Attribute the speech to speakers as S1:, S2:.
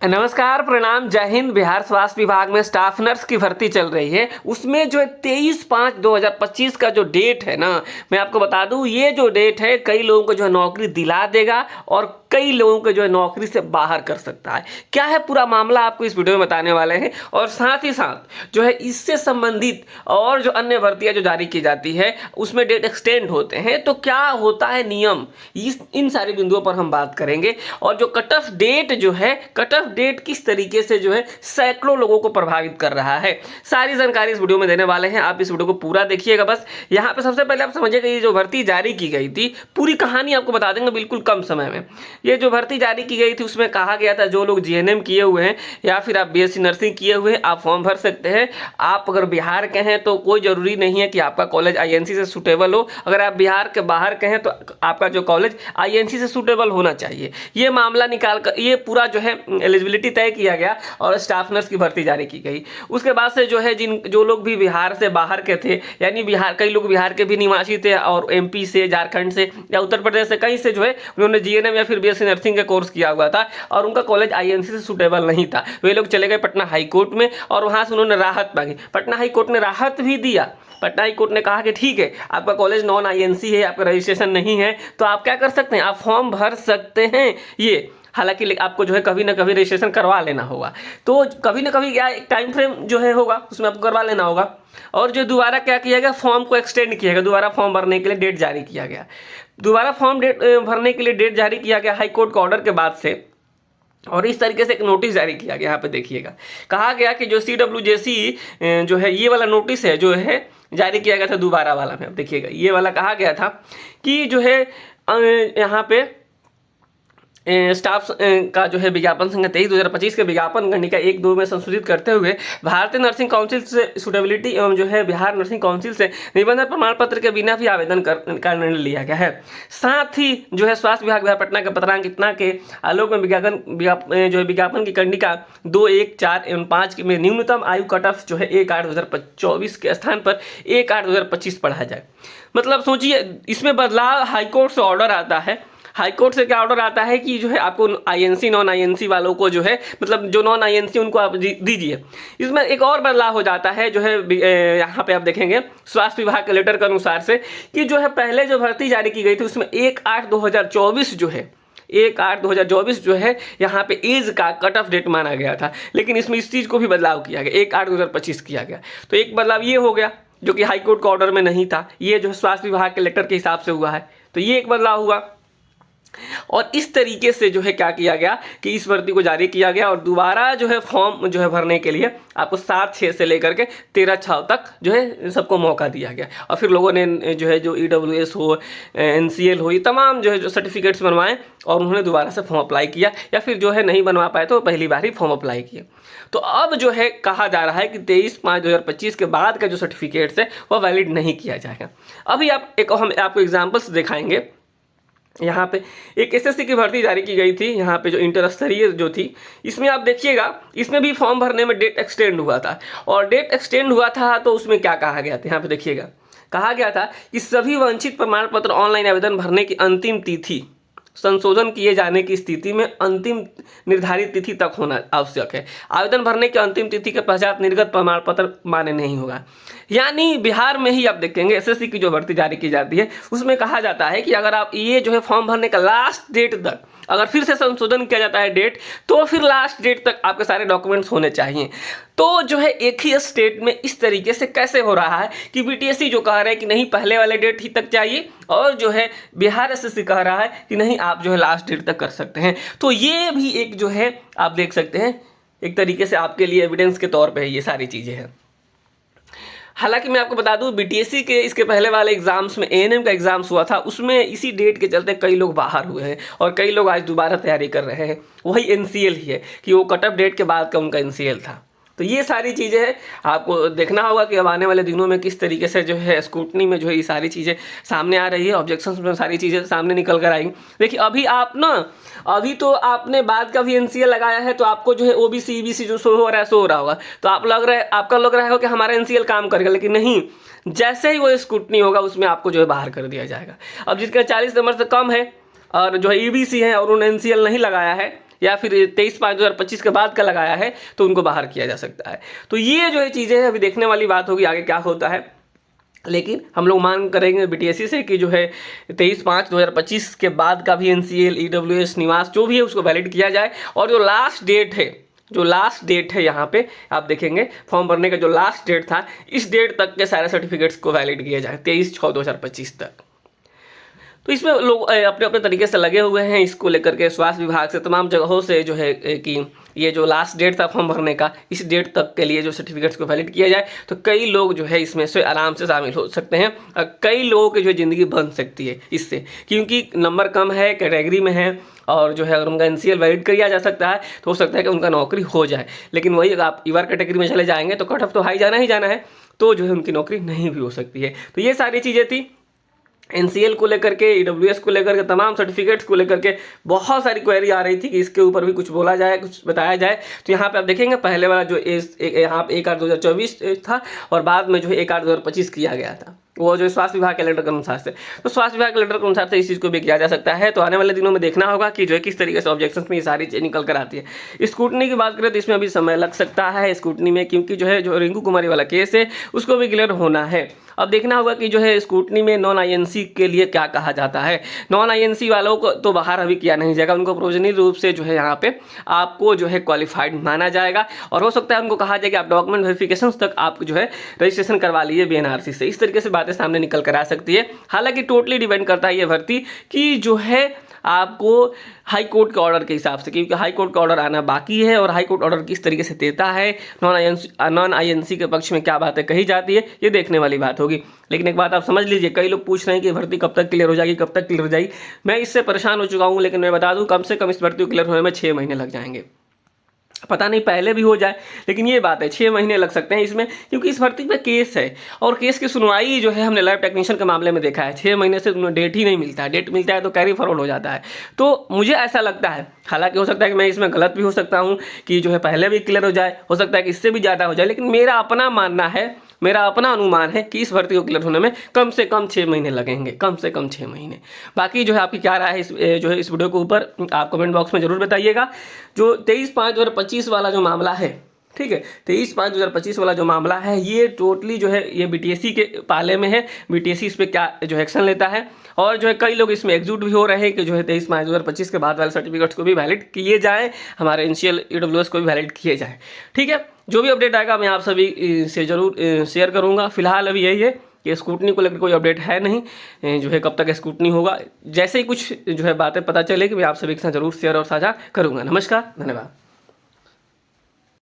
S1: नमस्कार, प्रणाम, जय हिंद। बिहार स्वास्थ्य विभाग में स्टाफ नर्स की भर्ती चल रही है। उसमें जो है 23/5/2025 का जो डेट है ना, मैं आपको बता दूं, ये जो डेट है कई लोगों को जो है नौकरी दिला देगा और कई लोगों को जो है नौकरी से बाहर कर सकता है। क्या है पूरा मामला, आपको इस वीडियो में बताने वाले हैं। और साथ ही साथ जो है इससे संबंधित और जो अन्य भर्तियां जो जारी की जाती है उसमें डेट एक्सटेंड होते हैं, तो क्या होता है नियम, इन सारे बिंदुओं पर हम बात करेंगे। और जो कट ऑफ डेट जो है, कट ऑफ डेट किस तरीके से जो है सैकड़ों लोगों को प्रभावित कर रहा है, सारी जानकारी इस वीडियो में देने वाले हैं। आप इस वीडियो को पूरा देखिएगा। बस यहाँ पे सबसे पहले आप समझिएगा, ये जो भर्ती जारी की गई थी पूरी कहानी आपको बता देंगे बिल्कुल कम समय में। ये जो भर्ती जारी की गई थी उसमें कहा गया था जो लोग जीएनएम किए हुए हैं या फिर आप बीएससी नर्सिंग किए हुए हैं, आप फॉर्म भर सकते हैं। आप अगर बिहार के हैं तो कोई जरूरी नहीं है कि आपका कॉलेज आईएनसी से सूटेबल हो। अगर आप बिहार के बाहर के हैं तो आपका जो कॉलेज आईएनसी से सूटेबल होना चाहिए। ये मामला निकाल कर ये पूरा जो है एलिजिबिलिटी तय किया गया और स्टाफ नर्स की भर्ती जारी की गई। उसके बाद से जो है जो लोग भी बिहार से बाहर के थे, यानी बिहार, कई लोग बिहार के भी निवासी थे और एमपी से, झारखंड से या उत्तर प्रदेश से, कहीं से जो है उन्होंने जीएनएम या फिर बीएससी नर्सिंग का कोर्स किया हुआ था और उनका कॉलेज आईएनसी से सूटेबल नहीं था। वे लोग चले गए पटना हाई कोर्ट में और वहां से उन्होंने राहत मांगी। पटना हाई कोर्ट ने राहत भी दिया। पटना हाई कोर्ट ने कहा कि ठीक है, आपका कॉलेज नॉन आईएनसी है, आपका रजिस्ट्रेशन नहीं है, तो आप क्या कर सकते हैं, आप फॉर्म भर सकते हैं। ये हालांकि आपको जो है कभी ना कभी रजिस्ट्रेशन करवा लेना होगा, तो कभी ना कभी क्या एक टाइम फ्रेम जो है होगा उसमें आपको करवा लेना होगा। और जो दोबारा क्या किया गया, फॉर्म को एक्सटेंड किया गया, दोबारा फॉर्म भरने के लिए डेट जारी किया गया। दोबारा फॉर्म भरने के लिए डेट जारी किया गया हाई कोर्ट के ऑर्डर के बाद से। और इस तरीके से एक नोटिस जारी किया गया। यहाँ पे देखिएगा, कहा गया कि जो CWJC जो है ये वाला नोटिस है जो है जारी किया गया था दोबारा वाला में, अब देखिएगा ये वाला कहा गया था कि जो है यहाँ पे स्टाफ का जो है विज्ञापन संख्या 23/2025 के विज्ञापन गणिका 1-2 में संशोधित करते हुए भारतीय नर्सिंग काउंसिल से सूटेबिलिटी एवं जो है बिहार नर्सिंग काउंसिल से निबंधन प्रमाण पत्र के बिना भी आवेदन का निर्णय लिया गया है। साथ ही जो है स्वास्थ्य विभाग बिहार पटना के पत्रांक इतना के आलोक में जो है विज्ञापन की कंडिका 2, 1, 4 एवं 5 में न्यूनतम आयु कट ऑफ जो है 1/8/2024 के स्थान पर 1/8/2025 पढ़ा जाए। मतलब सोचिए, इसमें बदलाव हाईकोर्ट से ऑर्डर आता है। हाईकोर्ट से क्या ऑर्डर आता है कि जो है आपको आईएनसी नॉन आईएनसी वालों को जो है, मतलब जो नॉन आईएनसी उनको आप दीजिए। इसमें एक और बदलाव हो जाता है जो है यहाँ पे आप देखेंगे स्वास्थ्य विभाग के लेटर के अनुसार से कि जो है पहले जो भर्ती जारी की गई थी उसमें 1/8/2024 जो है 1/8/2024 जो है यहाँ पे एज का कट ऑफ डेट माना गया था, लेकिन इसमें इस चीज़ को भी बदलाव किया गया, 1/8/2025 किया गया। तो एक बदलाव ये हो गया जो कि हाईकोर्ट के ऑर्डर में नहीं था, ये जो है स्वास्थ्य विभाग के लेटर के हिसाब से हुआ है, तो ये एक बदलाव हुआ। और इस तरीके से जो है क्या किया गया कि इस भर्ती को जारी किया गया और दोबारा जो है फॉर्म जो है भरने के लिए आपको 7/6 से लेकर के 13/6 तक जो है सबको मौका दिया गया। और फिर लोगों ने जो है जो EWS हो, NCL हो, ये तमाम जो है जो सर्टिफिकेट्स बनवाए और उन्होंने दोबारा से फॉर्म अप्लाई किया, या फिर जो है नहीं बनवा पाए तो पहली बार ही फॉर्म अप्लाई किए। तो अब जो है कहा जा रहा है कि 23/5/2025 के बाद का जो सर्टिफिकेट्स है वह वैलिड नहीं किया जाएगा। अभी हम आपको एग्जाम्पल्स दिखाएंगे। यहाँ पे एक एसएससी की भर्ती जारी की गई थी, यहाँ पे जो इंटर स्तरीय जो थी, इसमें आप देखिएगा, इसमें भी फॉर्म भरने में डेट एक्सटेंड हुआ था। और डेट एक्सटेंड हुआ था तो उसमें क्या कहा गया था, यहाँ पे देखिएगा, कहा गया था कि सभी वंचित प्रमाण पत्र ऑनलाइन आवेदन भरने की अंतिम तिथि संशोधन किए जाने की स्थिति में अंतिम निर्धारित तिथि तक होना आवश्यक है। आवेदन भरने की अंतिम तिथि के पश्चात निर्गत प्रमाण पत्र मान्य नहीं होगा। यानी बिहार में ही आप देखेंगे एसएससी की जो भर्ती जारी की जाती है उसमें कहा जाता है कि अगर आप ये जो है फॉर्म भरने का लास्ट डेट तक अगर फिर से संशोधन किया जाता है डेट, तो फिर लास्ट डेट तक आपके सारे डॉक्यूमेंट्स होने चाहिए। तो जो है एक ही स्टेट में इस तरीके से कैसे हो रहा है कि बीटीएससी जो कह रहा है कि नहीं पहले वाले डेट ही तक चाहिए, और जो है बिहार एसएससी कह रहा है कि नहीं आप जो है लास्ट डेट तक कर सकते हैं। तो ये भी एक जो है आप देख सकते हैं, एक तरीके से आपके लिए एविडेंस के तौर पे ये सारी चीज़ें हैं। हालांकि मैं आपको बता दूं, बीटीएससी के इसके पहले वाले एग्जाम्स में एएनएम का एग्जाम्स हुआ था, उसमें इसी डेट के चलते कई लोग बाहर हुए हैं और कई लोग आज दोबारा तैयारी कर रहे हैं। वही एनसीएल ही है कि वो कट ऑफ डेट के बाद का उनका एनसीएल था। तो ये सारी चीज़ें हैं, आपको देखना होगा कि अब आने वाले दिनों में किस तरीके से जो है स्क्रूटनी में जो है ये सारी चीज़ें सामने आ रही है, ऑब्जेक्शंस में सारी चीज़ें सामने निकल कर आएंगी। देखिए अभी तो आपने बाद का भी एनसीएल लगाया है, तो आपको जो है ओबीसी ईबीसी जो शो हो रहा होगा, तो आपका लग रहा है कि हमारा एनसीएल काम करेगा, लेकिन नहीं, जैसे ही वो स्क्रूटनी होगा उसमें आपको जो है बाहर कर दिया जाएगा। अब जिसका 40 नंबर से कम है और जो है ईबीसी है और उन्होंने एनसीएल नहीं लगाया है या फिर 23/5/2025 के बाद का लगाया है तो उनको बाहर किया जा सकता है। तो ये जो है चीज़ें हैं, अभी देखने वाली बात होगी आगे क्या होता है। लेकिन हम लोग मांग करेंगे बीटीएससी से कि जो है 23/5/2025 के बाद का भी एनसीएल, ईडब्ल्यूएस, निवास जो भी है उसको वैलिड किया जाए। और जो लास्ट डेट है यहाँ पे आप देखेंगे फॉर्म भरने का जो लास्ट डेट था, इस डेट तक के सारे सर्टिफिकेट्स को वैलिड किया जाए 23/6/2025 तक। तो इसमें लोग अपने अपने तरीके से लगे हुए हैं इसको लेकर के, स्वास्थ्य विभाग से तमाम जगहों से जो है कि ये जो लास्ट डेट था फॉर्म भरने का, इस डेट तक के लिए जो सर्टिफिकेट्स को वैलिड किया जाए तो कई लोग जो है इसमें से आराम से शामिल हो सकते हैं। और कई लोगों की जो है ज़िंदगी बन सकती है इससे, क्योंकि नंबर कम है, कैटेगरी में है, और जो है अगर उनका एनसीएल वैलिड किया जा सकता है तो हो सकता है कि उनका नौकरी हो जाए। लेकिन वही अगर आप ईआर कैटेगरी में चले जाएंगे तो कट ऑफ तो हाई जाना ही जाना है, तो जो है उनकी नौकरी नहीं भी हो सकती है। तो ये सारी चीज़ें थी एनसीएल को लेकर के, ईडब्ल्यूएस को लेकर के, तमाम सर्टिफिकेट्स को लेकर के बहुत सारी क्वेरी आ रही थी कि इसके ऊपर भी कुछ बोला जाए, कुछ बताया जाए। तो यहाँ पे आप देखेंगे पहले वाला जो यहाँ 1/8/2024 था और बाद में जो है 1/8/2025 किया गया था, वो जो स्वास्थ्य विभाग कैलेंडर के अनुसार से। तो स्वास्थ्य विभाग कैलेंडर के अनुसार से इस चीज़ को भी किया जा सकता है। तो आने वाले दिनों में देखना होगा कि जो है किस तरीके से ऑब्जेक्शंस में ये सारी चीज़ निकल कर आती है। स्क्रूटनी की बात करें तो इसमें अभी समय लग सकता है स्क्रूटनी में, क्योंकि जो है जो रिंकू कुमारी वाला केस है उसको भी क्लियर होना है। अब देखना होगा कि जो है स्क्रूटनी में नॉन आईएनसी के लिए क्या कहा जाता है। नॉन आईएनसी वालों को तो बाहर अभी किया नहीं जाएगा, उनको प्रोविजनली रूप से जो है यहाँ पे आपको जो है क्वालिफाइड माना जाएगा, और हो सकता है उनको कहा जाए कि आप डॉक्यूमेंट वेरिफिकेशन तक आप जो है रजिस्ट्रेशन करवा लीजिए बीएनआरसी से। इस तरीके से बातें सामने निकल कर आ सकती है। हालांकि टोटली डिपेंड करता है ये भर्ती कि जो है आपको हाई कोर्ट के ऑर्डर के हिसाब से, क्योंकि हाई कोर्ट का ऑर्डर आना बाकी है और हाई कोर्ट ऑर्डर किस तरीके से देता है, नॉन आईएनसी के पक्ष में क्या बातें कही जाती है, ये देखने वाली बात होगी। लेकिन एक बात आप समझ लीजिए, कई लोग पूछ रहे हैं कि भर्ती कब तक क्लियर हो जाएगी, कब तक क्लियर हो जाएगी। मैं इससे परेशान हो चुका हूँ, लेकिन मैं बता दूँ कम से कम इस भर्ती को क्लियर होने में 6 महीने लग जाएंगे। पता नहीं पहले भी हो जाए, लेकिन ये बात है 6 महीने लग सकते हैं इसमें, क्योंकि इस भर्ती पे केस है और केस की सुनवाई जो है हमने लैब टेक्नीशियन के मामले में देखा है 6 महीने से उन्हें डेट ही नहीं मिलता है। डेट मिलता है तो कैरी फॉरवर्ड हो जाता है। तो मुझे ऐसा लगता है, हालांकि हो सकता है कि मैं इसमें गलत भी हो सकता हूँ कि जो है पहले भी क्लियर हो जाए, हो सकता है कि इससे भी ज़्यादा हो जाए, लेकिन मेरा अपना मानना है, मेरा अपना अनुमान है कि इस भर्ती को क्लियर होने में कम से कम 6 महीने लगेंगे, कम से कम 6 महीने। बाकी जो है आपकी क्या राय है जो है इस वीडियो के ऊपर आप कमेंट बॉक्स में जरूर बताइएगा। जो 23/5/2025 वाला जो मामला है, ठीक है, 23/5/2025 वाला जो मामला है ये टोटली जो है ये बीटीएससी के पाले में है। बीटीएससी इस पर क्या जो एक्शन लेता है, और जो है कई लोग इसमें एकजुट भी हो रहे हैं कि जो है 23/5/2025 के बाद वाले सर्टिफिकेट्स को भी वैलिड किए जाए, हमारे एनसीएल ईडब्ल्यूएस को भी वैलिड किए जाए। ठीक है, जो भी अपडेट आएगा मैं आप सभी से जरूर शेयर करूँगा। फिलहाल अभी यही है कि स्क्रूटनी को लेकर कोई अपडेट है नहीं, जो है कब तक स्क्रूटनी होगा, जैसे ही कुछ जो है बातें पता चलेगी मैं आप सभी के साथ जरूर शेयर और साझा करूँगा। नमस्कार, धन्यवाद।